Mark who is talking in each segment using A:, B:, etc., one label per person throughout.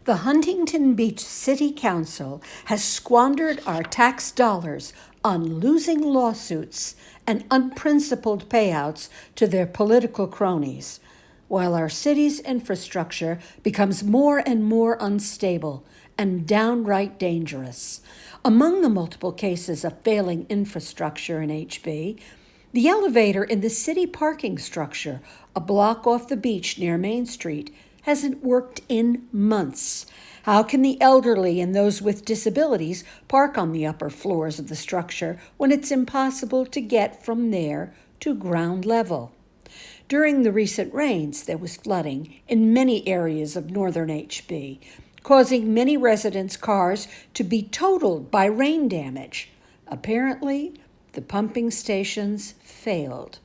A: The Huntington Beach City Council has squandered our tax dollars on losing lawsuits and unprincipled payouts to their political cronies, while our city's infrastructure becomes more and more unstable and downright dangerous. Among the multiple cases of failing infrastructure in HB, the elevator in the city parking structure, a block off the beach near Main Street, hasn't worked in months. How can the elderly and those with disabilities park on the upper floors of the structure when it's impossible to get from there to ground level? During the recent rains, there was flooding in many areas of northern HB, causing many residents' cars to be totaled by rain damage. Apparently, the pumping stations failed.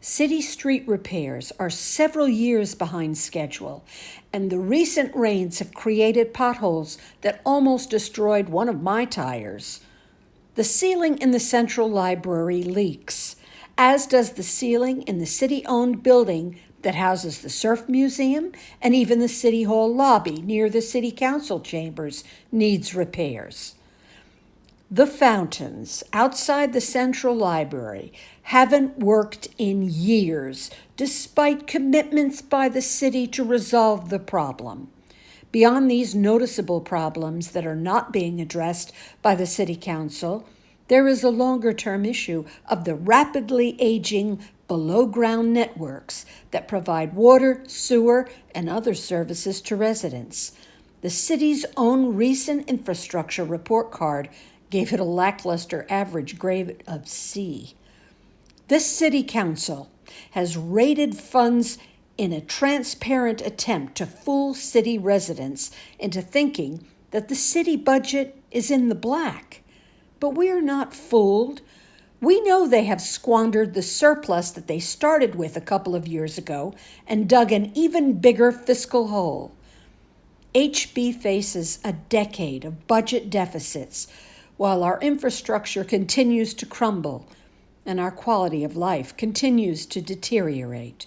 A: City street repairs are several years behind schedule, and the recent rains have created potholes that almost destroyed one of my tires. The ceiling in the Central Library leaks, as does the ceiling in the city-owned building that houses the Surf Museum, and even the City Hall lobby near the City Council chambers needs repairs. The fountains outside the Central Library haven't worked in years, despite commitments by the city to resolve the problem. Beyond these noticeable problems that are not being addressed by the City Council, there is a longer-term issue of the rapidly aging below-ground networks that provide water, sewer, and other services to residents. The city's own recent infrastructure report card gave it a lackluster average grade of C. This city council has raided funds in a transparent attempt to fool city residents into thinking that the city budget is in the black. But we are not fooled. We know they have squandered the surplus that they started with a couple of years ago and dug an even bigger fiscal hole. HB faces a decade of budget deficits, while our infrastructure continues to crumble and our quality of life continues to deteriorate.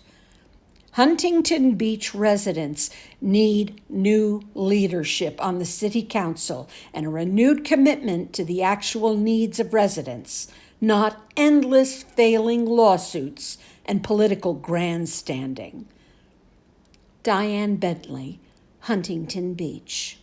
A: Huntington Beach residents need new leadership on the City Council and a renewed commitment to the actual needs of residents, not endless failing lawsuits and political grandstanding. Diane Bentley, Huntington Beach.